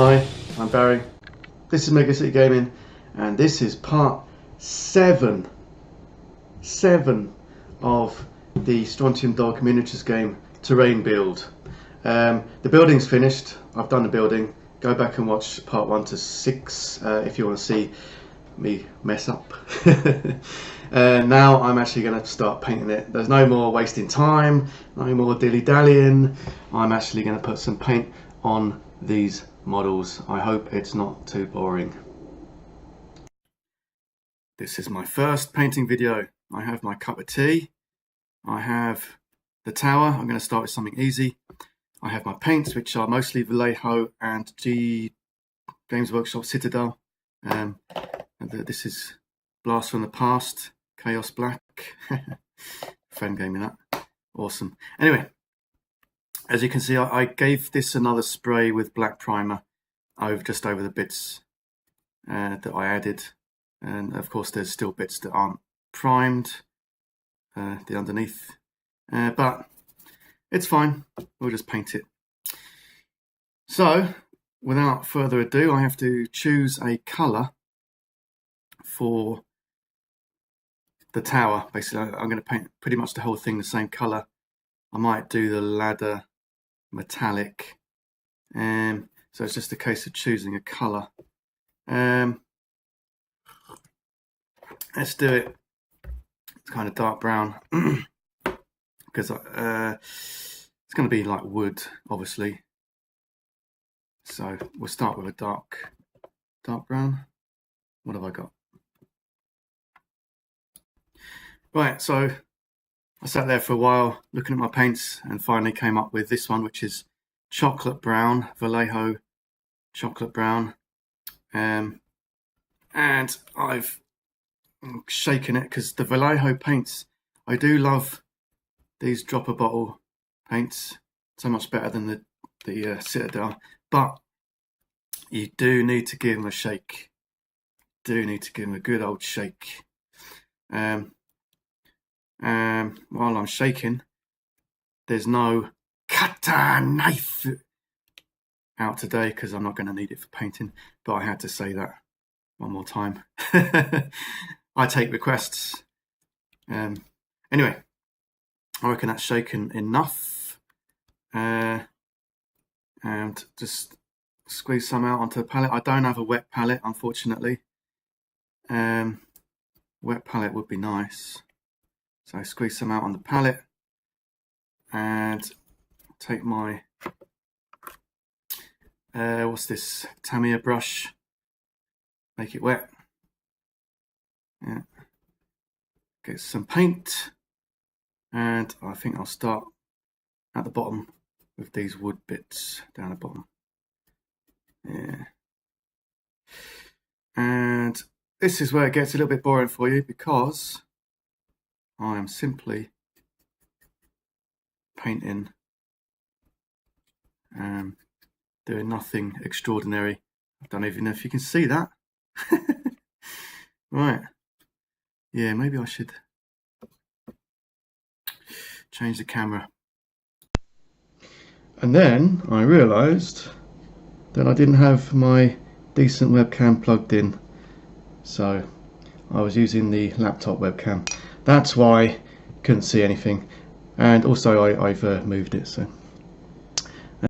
Hi, I'm Barry. This is Mega City Gaming, and this is part 7 of the Strontium Dog miniatures game Terrain build. The building's finished. I've done the building. Go back and watch part 1 to 6 if you want to see me mess up. Now I'm actually going to start painting it. There's no more wasting time, no more dilly-dallying. I'm actually going to put some paint on these models. I hope it's not too boring. This is my first painting video. I have my cup of tea. I have the tower. I'm going to start with something easy. I have my paints, which are mostly Vallejo and Games Workshop Citadel. And this is Blast from the Past, Chaos Black. Friend gave me that. Awesome. Anyway, as you can see, I gave this another spray with black primer just over the bits that I added. And of course, there's still bits that aren't primed, the underneath. But it's fine. We'll just paint it. So, without further ado, I have to choose a colour for the tower. Basically, I'm going to paint pretty much the whole thing the same colour. I might do the ladder metallic. So it's just a case of choosing a colour. Let's do it. It's kind of dark brown because it's going to be like wood, obviously. So we'll start with a dark brown. What have I got? Right, so I sat there for a while looking at my paints and finally came up with this one, which is chocolate brown, Vallejo chocolate brown. And I've shaken it because the Vallejo paints, I do love these dropper bottle paints so much better than the Citadel, but you do need to give them a shake. Do need to give them a good old shake. While I'm shaking, there's no cutter knife out today because I'm not going to need it for painting, but I had to say that one more time. I take requests. Anyway, I reckon that's shaken enough. And just squeeze some out onto the palette. I don't have a wet palette, unfortunately. Wet palette would be nice. So I squeeze some out on the palette and take my what's this, Tamiya brush, make it wet. Yeah. Get some paint, and I think I'll start at the bottom with these wood bits down the bottom. Yeah. And this is where it gets a little bit boring for you because I am simply painting, doing nothing extraordinary. I don't even know if you can see that. Right. Yeah, maybe I should change the camera. And then I realised that I didn't have my decent webcam plugged in. So I was using the laptop webcam. That's why I couldn't see anything. And also I've moved it, so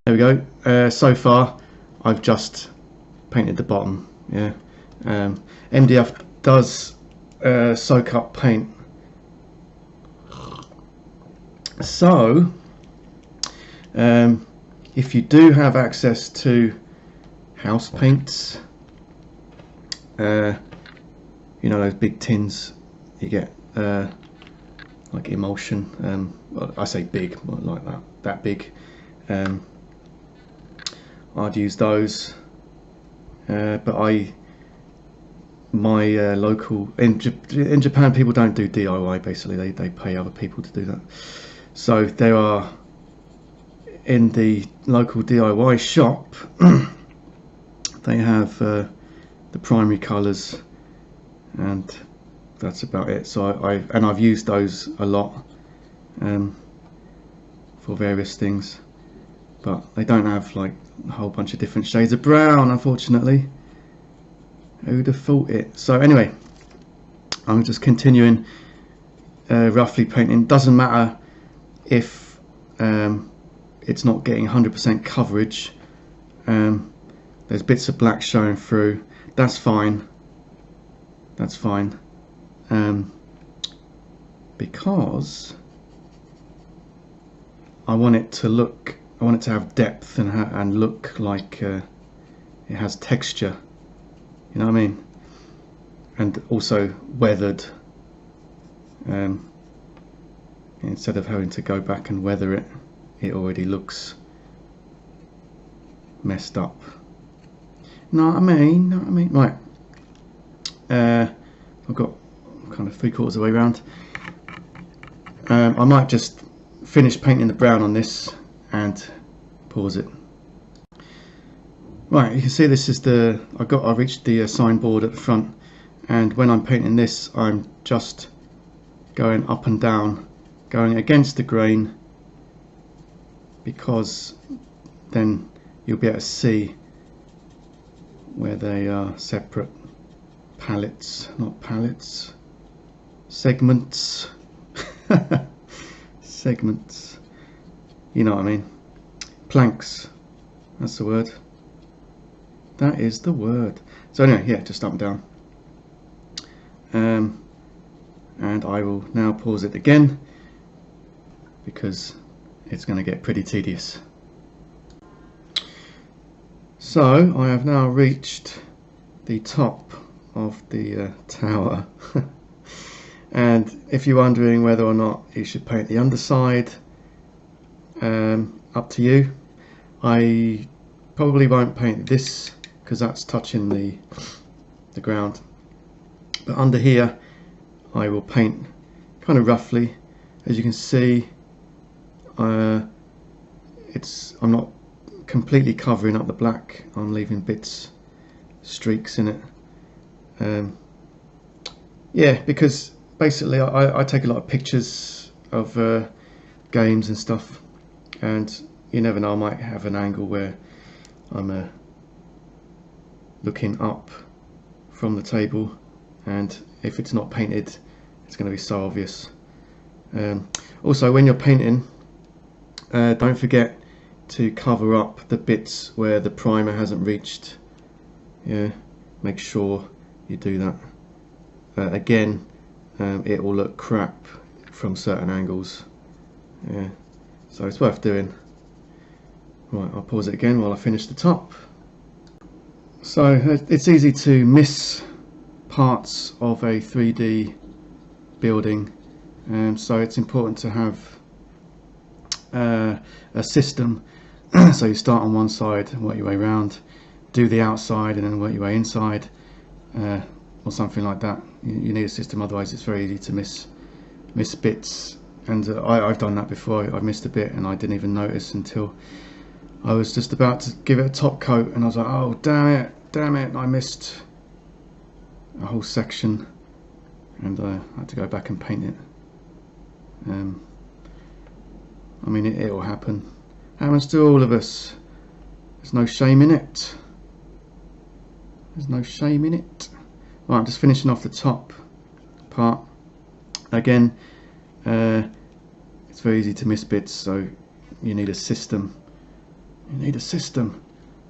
there we go. So far I've just painted the bottom. Yeah. MDF does soak up paint. So if you do have access to house paints, you know those big tins you get, like emulsion, well, I say big, like that big, I'd use those, but my local, in Japan people don't do DIY, basically they pay other people to do that. So there are, in the local DIY shop, they have the primary colours, and that's about it. So I've used those a lot for various things. but they don't have like a whole bunch of different shades of brown, unfortunately. Who'd have thought it? So anyway, I'm just continuing roughly painting. Doesn't matter if it's not getting 100% coverage. There's bits of black showing through. That's fine. That's fine. Because I want it to look, I want it to have depth and look like it has texture. You know what I mean? And also weathered. Instead of having to go back and weather it, it already looks messed up. Know what I mean? Know what I mean? Right. I've got kind of 3/4 of the way around. I might just finish painting the brown on this and pause it. Right, you can see this is the, I reached the signboard at the front, and when I'm painting this, I'm just going up and down, going against the grain, because then you'll be able to see where they are separate pallets, not pallets, segments. Segments, you know what I mean. Planks, that's the word. That is the word. So anyway, yeah, just up and down. And I will now pause it again because it's going to get pretty tedious. So I have now reached the top of the tower. And if you're wondering whether or not you should paint the underside, up to you. I probably won't paint this because that's touching the ground, but under here I will paint kind of roughly. As you can see, I'm not completely covering up the black, I'm leaving bits, streaks in it. Yeah, because basically I take a lot of pictures of games and stuff, and you never know, I might have an angle where I'm looking up from the table, and if it's not painted it's going to be so obvious. Also, when you're painting, don't forget to cover up the bits where the primer hasn't reached. Yeah, make sure you do that. Again, it will look crap from certain angles. Yeah, so it's worth doing. Right, I'll pause it again while I finish the top. So it's easy to miss parts of a 3D building, so it's important to have a system. So you start on one side and work your way around, do the outside and then work your way inside, or something like that. You need a system, otherwise it's very easy to miss bits. And I've done that before. I missed a bit and I didn't even notice until I was just about to give it a top coat, and I was like, oh damn it, I missed a whole section, and I had to go back and paint it. I mean, it'll happen. Happens to all of us. There's no shame in it. There's no shame in it. Right, I'm just finishing off the top part. Again, it's very easy to miss bits, so you need a system. You need a system.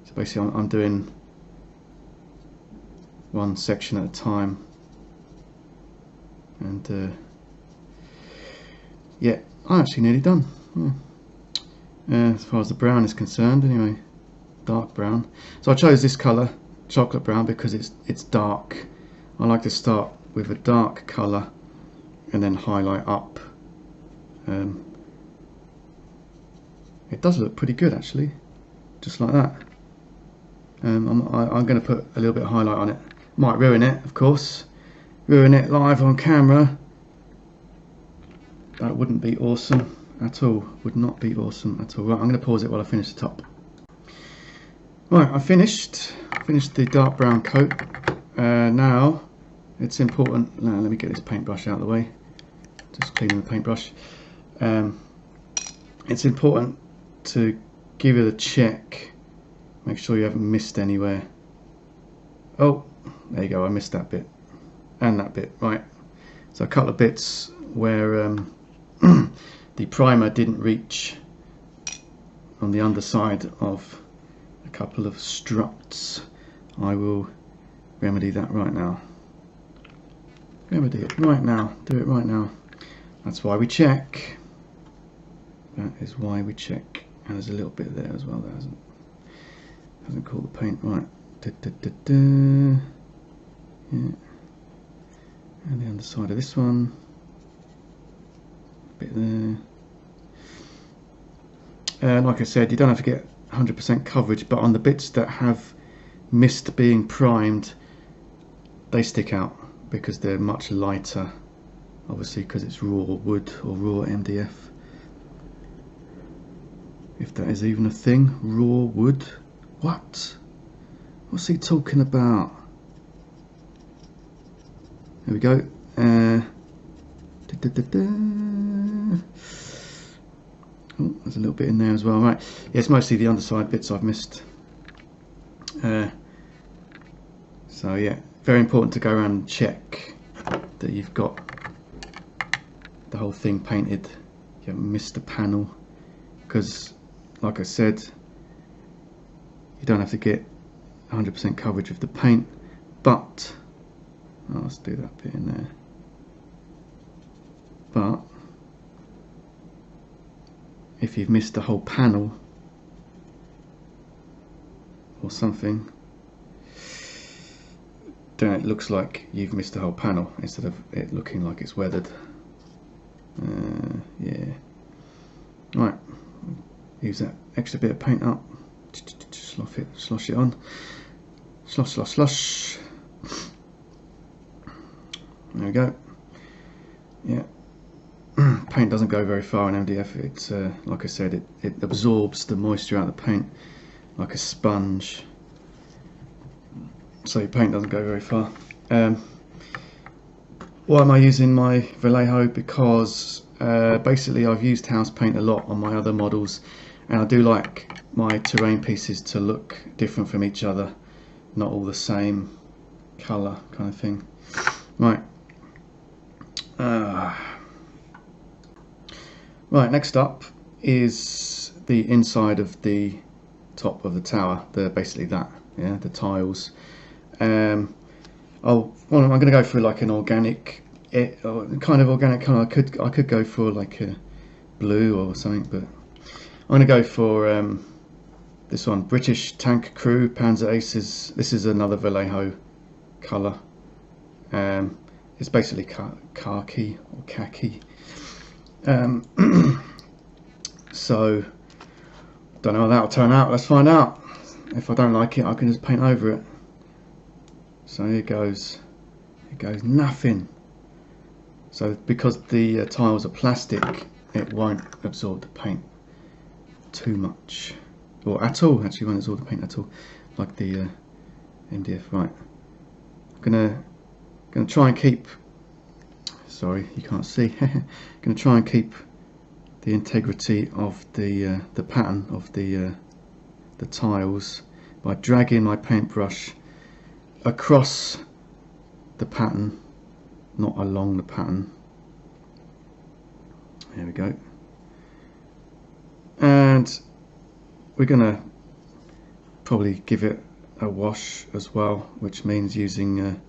So basically I'm doing one section at a time, and yeah, I'm actually nearly done. As far as the brown is concerned, anyway, dark brown. So I chose this colour, chocolate brown, because it's dark. I like to start with a dark colour and then highlight up. It does look pretty good actually, just like that. I'm going to put a little bit of highlight on it. Might ruin it, of course. Ruin it live on camera. That wouldn't be awesome at all. Would not be awesome at all. Right, I'm going to pause it while I finish the top. Right, I finished the dark brown coat. Now it's important. Now, let me get this paintbrush out of the way. Just cleaning the paintbrush. It's important to give it a check. Make sure you haven't missed anywhere. Oh, there you go, I missed that bit. And that bit, right. So a couple of bits where the primer didn't reach on the underside of a couple of struts. I will remedy that right now. Remedy it right now. Do it right now. That's why we check. That is why we check. And there's a little bit there as well that hasn't caught the paint right. Yeah. And the underside of this one. A bit there. And like I said, you don't have to get 100% coverage, but on the bits that have missed being primed, they stick out because they're much lighter, obviously because it's raw wood or raw MDF, if that is even a thing. Raw wood, what? What's he talking about? There we go. Oh, there's a little bit in there as well, right? Yeah, it's mostly the underside bits I've missed. So yeah, very important to go around and check that you've got the whole thing painted. You haven't missed a panel, because like I said, you don't have to get 100% coverage of the paint, but let's do that bit in there. But if you've missed a whole panel or something, then it looks like you've missed a whole panel instead of it looking like it's weathered. Yeah. Right. Use that extra bit of paint up. Slosh it on. Slosh, slosh, slosh. There we go. Yeah. Paint doesn't go very far in MDF. It's like I said, it absorbs the moisture out of the paint like a sponge. So your paint doesn't go very far. Why am I using my Vallejo? Because basically I've used house paint a lot on my other models, and I do like my terrain pieces to look different from each other, not all the same colour kind of thing. Right. Right, next up is the inside of the top of the tower. Basically that, yeah, the tiles. I'm going to go for like an organic, kind of organic colour. I could go for like a blue or something, but I'm going to go for this one, British Tank Crew Panzer Aces. This is another Vallejo colour. It's basically khaki or khaki. So don't know how that'll turn out. Let's find out. If I don't like it, I can just paint over it. So here goes. It goes nothing. So because the tiles are plastic, it won't absorb the paint too much, or at all. Actually, won't absorb the paint at all, like the MDF. Right. I'm gonna try and keep. Sorry, you can't see. Going to try and keep the integrity of the pattern of the tiles by dragging my paintbrush across the pattern, not along the pattern. There we go. And we're going to probably give it a wash as well, which means using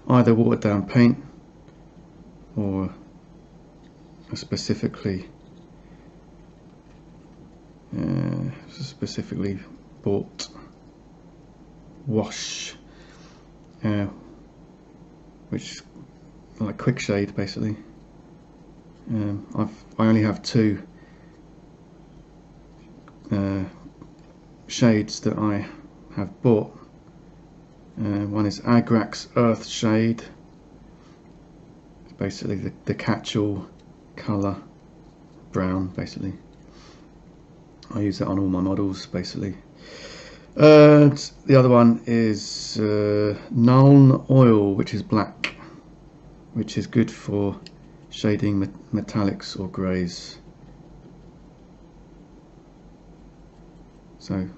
either watered down paint or a specifically bought wash, which is like quick shade basically. I only have two shades that I have bought. One is Agrax Earth Shade, basically the catch-all colour, brown basically. I use that on all my models basically. And the other one is Nuln Oil, which is black, which is good for shading metallics or greys. So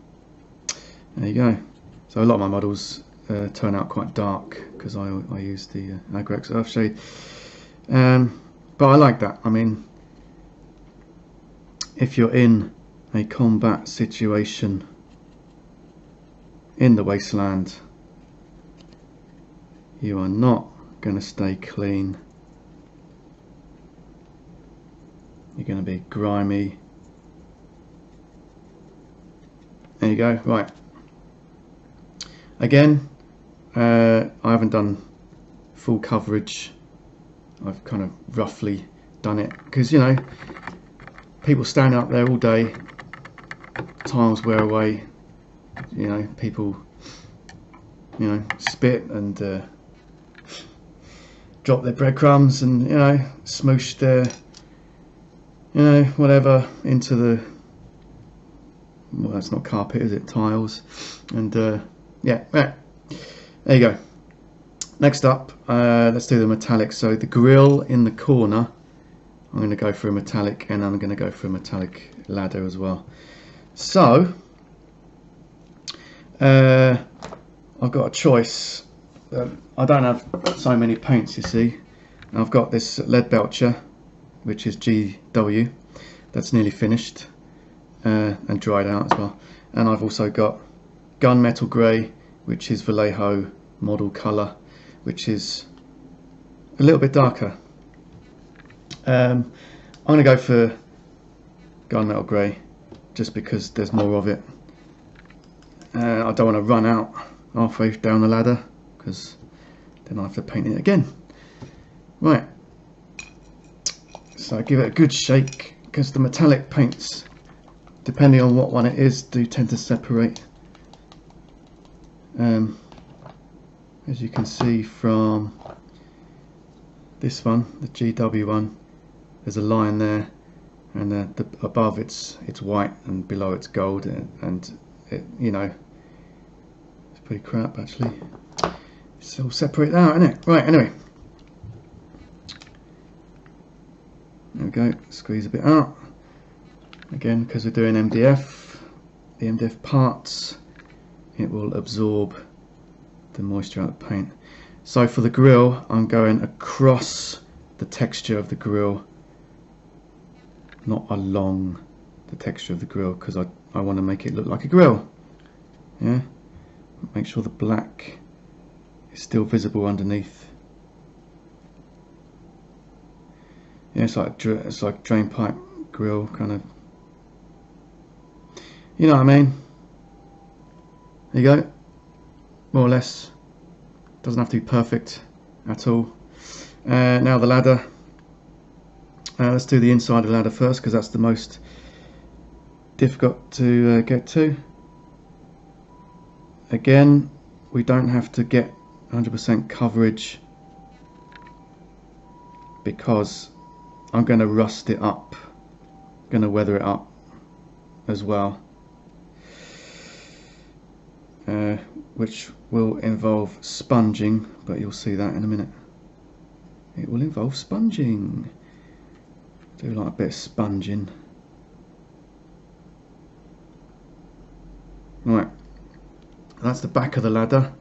there you go. So a lot of my models turn out quite dark because I use the Agrex Earthshade. But I like that. I mean, if you're in a combat situation in the wasteland, you are not going to stay clean. You're going to be grimy. There you go. Right. Again, I haven't done full coverage. I've kind of roughly done it because, you know, people stand up there all day, tiles wear away, you know, people, you know, spit and drop their breadcrumbs and, you know, smoosh their, you know, whatever into the, well, that's not carpet, is it? Tiles. And yeah, there you go. Next up, let's do the metallic. So the grill in the corner, I'm going to go for a metallic, and I'm going to go for a metallic ladder as well. So I've got a choice. I don't have so many paints, you see. I've got this lead belcher, which is GW, that's nearly finished and dried out as well. And I've also got gunmetal grey, which is Vallejo model colour, which is a little bit darker. I'm going to go for gunmetal grey just because there's more of it. I don't want to run out halfway down the ladder because then I have to paint it again. Right, so give it a good shake because the metallic paints, depending on what one it is, do tend to separate. As you can see from this one, the GW one, there's a line there, and above it's white and below it's gold, and it, you know, it's pretty crap actually. It's all separated out, isn't it? Right, anyway, there we go. Squeeze a bit out again because we're doing MDF. The MDF parts, it will absorb the moisture out of the paint. So for the grill, I'm going across the texture of the grill, not along the texture of the grill, because I want to make it look like a grill. Yeah, make sure the black is still visible underneath. Yeah, it's like drain pipe grill kind of. You know what I mean? There you go. More or less. Doesn't have to be perfect at all. Now the ladder. Let's do the inside of the ladder first because that's the most difficult to get to. Again, we don't have to get 100% coverage because I'm going to rust it up. I'm going to weather it up as well. Which will involve sponging, but you'll see that in a minute. It will involve sponging. Do like a bit of sponging. Right, that's the back of the ladder.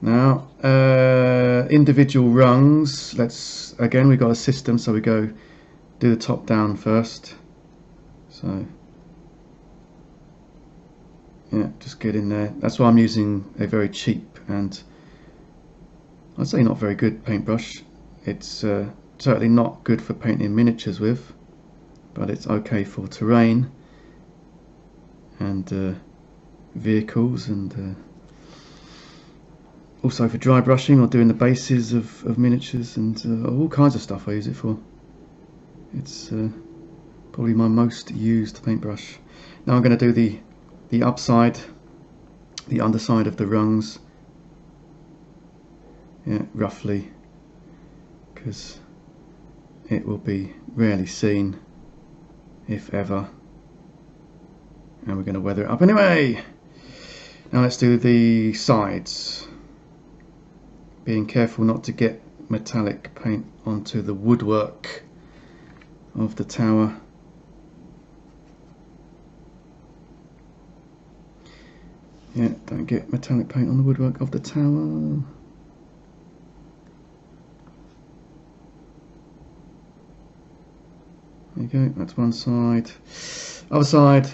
Now, individual rungs. Let's again, we've got a system, so we go do the top down first. So yeah, just get in there. That's why I'm using a very cheap and I'd say not very good paintbrush. It's certainly not good for painting miniatures with, but it's okay for terrain and vehicles, and also for dry brushing or doing the bases of miniatures, and all kinds of stuff I use it for. It's probably my most used paintbrush. Now I'm going to do the upside, the underside of the rungs, yeah, roughly, because it will be rarely seen, if ever, and we're going to weather it up anyway. Now let's do the sides, being careful not to get metallic paint onto the woodwork of the tower. Yeah, don't get metallic paint on the woodwork of the tower. There you go, that's one side. Other side.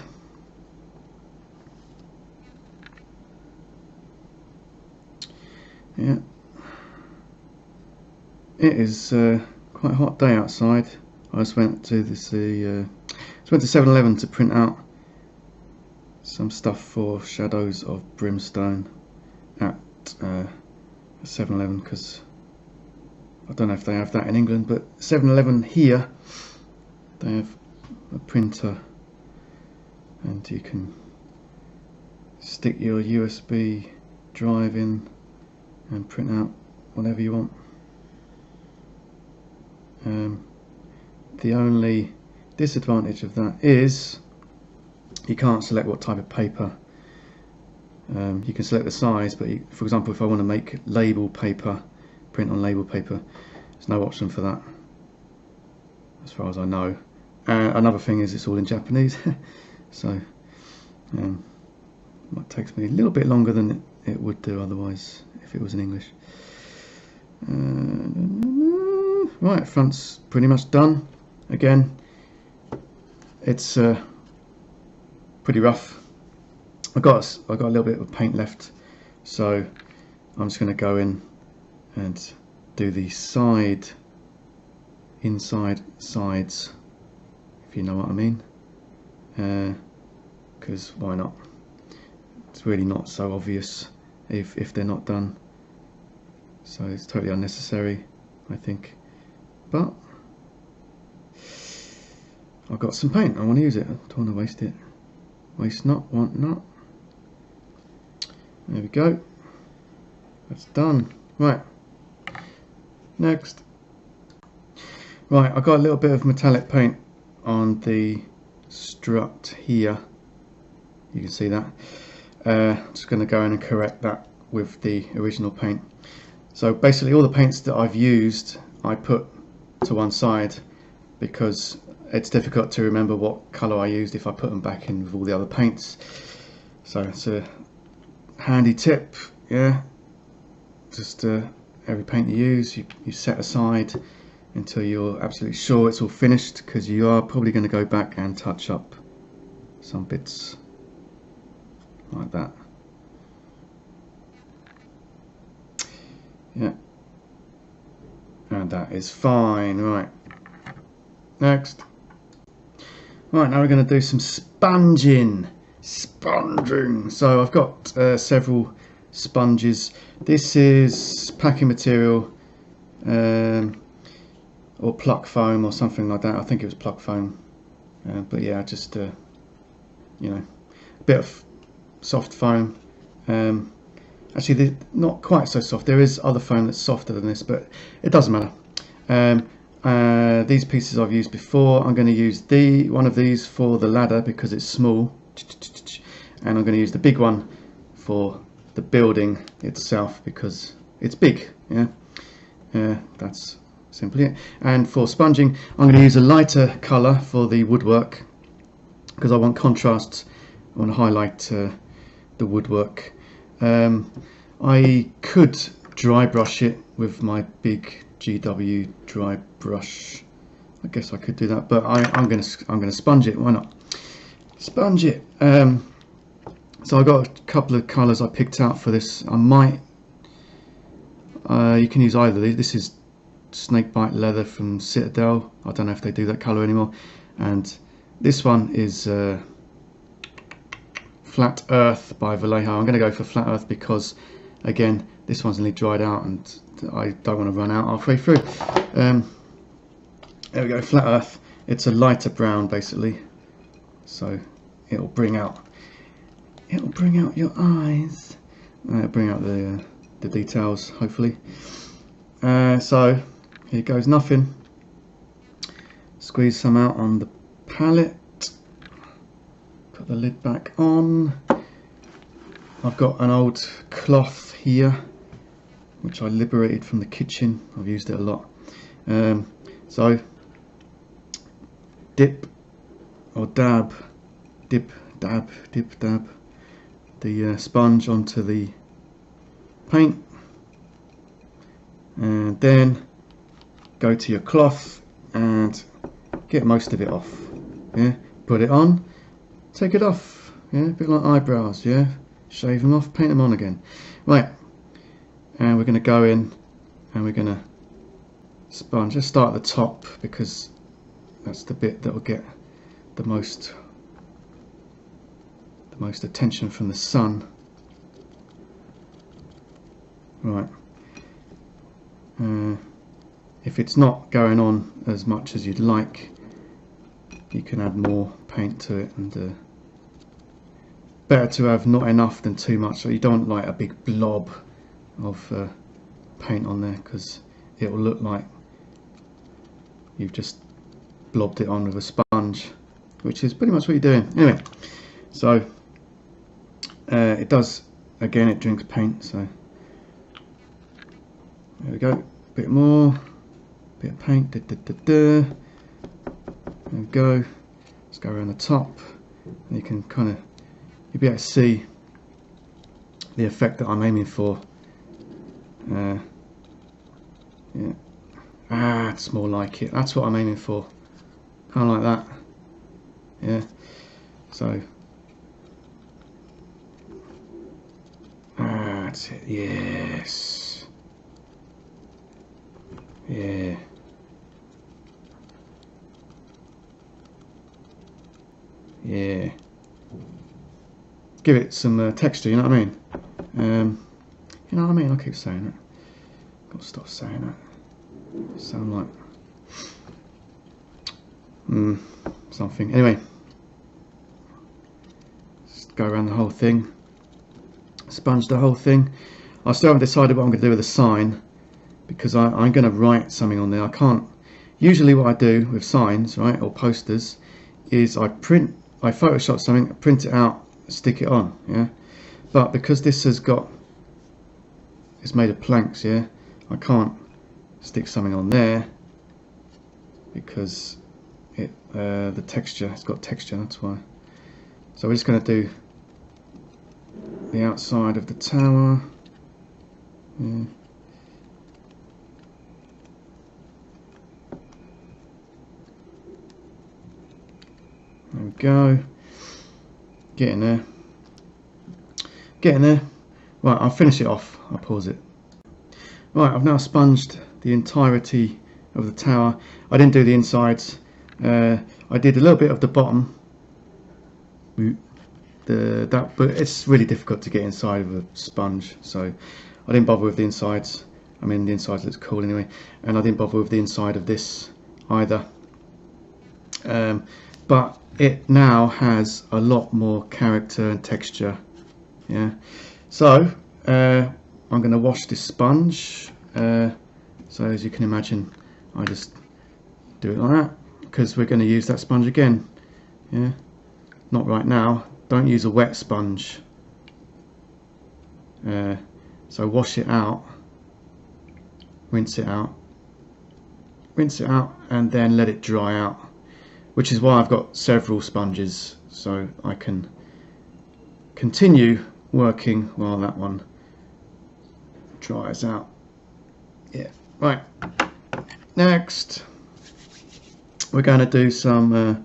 Yeah. It is quite a hot day outside. I just went to this went to 7-Eleven to print out some stuff for Shadows of Brimstone at 7-Eleven, because I don't know if they have that in England, but 7-Eleven here, they have a printer and you can stick your USB drive in and print out whatever you want. The only disadvantage of that is you can't select what type of paper. You can select the size, but for example, if I want to make label paper, print on label paper, there's no option for that, as far as I know. Another thing is it's all in Japanese, so it takes me a little bit longer than it would do otherwise if it was in English. Right, front's pretty much done. Again, it's pretty rough. I got a little bit of paint left, so I'm just going to go in and do the inside sides, if you know what I mean, because why not? It's really not so obvious if they're not done, so it's totally unnecessary, I think. But I've got some paint, I want to use it, I don't want to waste it. Waste not, want not. There we go. That's done. Right. Next. Right, I got a little bit of metallic paint on the strut here. You can see that. Just going to go in and correct that with the original paint. So basically all the paints that I've used I put to one side because it's difficult to remember what colour I used if I put them back in with all the other paints. So it's a handy tip, yeah. Just every paint you use, you set aside until you're absolutely sure it's all finished, because you are probably going to go back and touch up some bits like that. Yeah, and that is fine. Right, next. Right, now we're going to do some sponging. So I've got several sponges. This is packing material or pluck foam or something like that. I think it was pluck foam, but yeah, just you know, a bit of soft foam. Actually, they're not quite so soft. There is other foam that's softer than this, but it doesn't matter. These pieces I've used before. I'm going to use one of these for the ladder because it's small, and I'm going to use the big one for the building itself because it's big. Yeah, that's simply it. And for sponging, I'm going to use a lighter colour for the woodwork because I want contrast. I want to highlight the woodwork. I could dry brush it with my big GW dry brush. I guess I could do that, but I'm gonna sponge it. Why not? Sponge it. So I got a couple of colours I picked out for this. I might. You can use either of these. This is Snakebite Leather from Citadel. I don't know if they do that colour anymore. And this one is Flat Earth by Vallejo. I'm going to go for Flat Earth because, again, this one's nearly dried out and I don't want to run out halfway through. There we go, Flat Earth. It's a lighter brown basically, so it'll bring out your eyes. It'll bring out the details, hopefully. So here goes nothing. Squeeze some out on the palette. Put the lid back on. I've got an old cloth here which I liberated from the kitchen. I've used it a lot. So dip or dab, dip, dab, dip, dab. the sponge onto the paint, and then go to your cloth and get most of it off. Yeah, put it on, take it off. Yeah, a bit like eyebrows. Yeah, shave them off, paint them on again. Right, and we're going to go in and we're going to sponge. Let's start at the top because that's the bit that will get the most attention from the sun. Right. If it's not going on as much as you'd like, you can add more paint to it, and better to have not enough than too much. So you don't like a big blob of paint on there, because it will look like you've just blobbed it on with a sponge, which is pretty much what you're doing. Anyway, so it does, again, it drinks paint, so there we go, a bit more, bit of paint, there we go. Let's go around the top, and you can you'll be able to see the effect that I'm aiming for. Yeah. It's more like it. That's what I'm aiming for. Kind of like that. Yeah. So. That's it. Yes. Yeah. Yeah. Give it some texture. You know what I mean? You know what I mean? I keep saying it. Got to stop saying that. Sound like something. Anyway, just go around the whole thing, sponge the whole thing. I still haven't decided what I'm going to do with the sign, because I'm going to write something on there. I can't. Usually what I do with signs, right, or posters, is I Photoshop something, print it out, stick it on. Yeah, but because this has got, it's made of planks. Yeah, I can't stick something on there because the texture, it's got texture, that's why. So we're just going to do the outside of the tower. Yeah. There we go. Get in there. Get in there. Right, I'll finish it off. I'll pause it. Right, I've now sponged the entirety of the tower. I didn't do the insides. I did a little bit of the bottom. But it's really difficult to get inside of a sponge, so I didn't bother with the insides. I mean, the insides looks cool anyway, and I didn't bother with the inside of this either. But it now has a lot more character and texture. Yeah. So I'm going to wash this sponge. So as you can imagine, I just do it like that, because we're going to use that sponge again. Yeah. Not right now. Don't use a wet sponge. So wash it out, rinse it out, and then let it dry out. Which is why I've got several sponges, so I can continue working while that one dries out. Yeah, right. Next, we're going to do some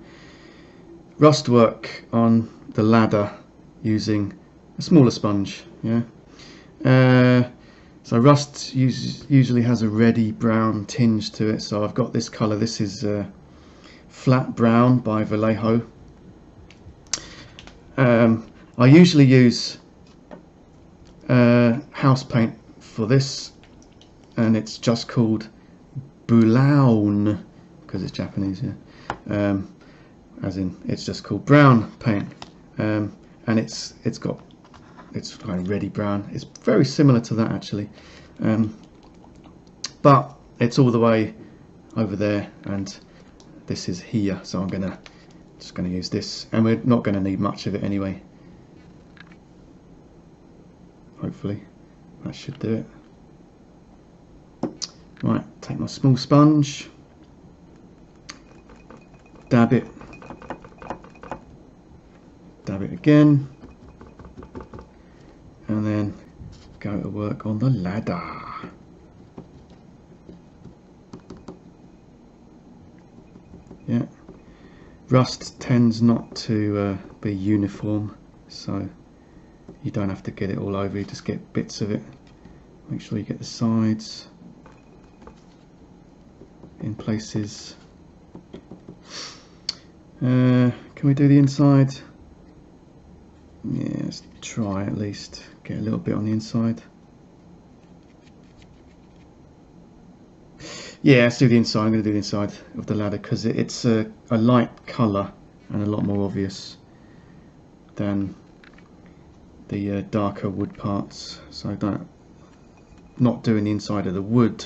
rust work on the ladder using a smaller sponge. Yeah. So rust usually has a reddy brown tinge to it. So I've got this colour. This is Flat Brown by Vallejo. I usually use house paint for this, and it's just called Brown because it's Japanese. Yeah. As in, it's just called brown paint, and it's kind of reddy brown. It's very similar to that actually, but it's all the way over there, and this is here. So I'm just gonna use this, and we're not going to need much of it anyway. Hopefully, that should do it. Right, take my small sponge, dab it again, work on the ladder. Yeah, rust tends not to be uniform, so you don't have to get it all over, you just get bits of it. Make sure you get the sides in places. Can we do the inside? Yeah, let's try at least get a little bit on the inside. Yeah, let's do the inside. I'm going to do the inside of the ladder because it's a light colour and a lot more obvious than the darker wood parts. So not doing the inside of the wood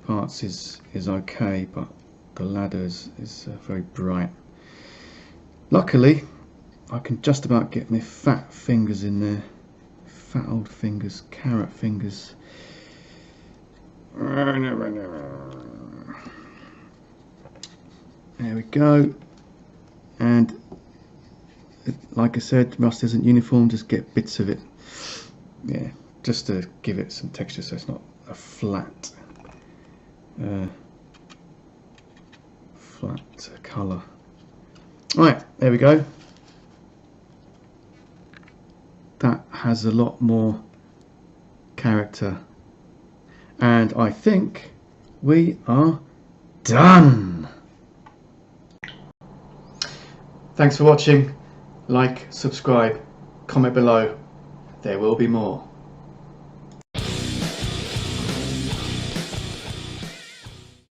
parts is okay, but the ladder is very bright. Luckily, I can just about get my fat fingers in there. Fat old fingers, carrot fingers. There we go. And like I said, rust isn't uniform, just get bits of it. Yeah, just to give it some texture so it's not a flat colour. Right, there we go. That has a lot more character. And I think we are done. Thanks for watching. Like, subscribe, comment below. There will be more.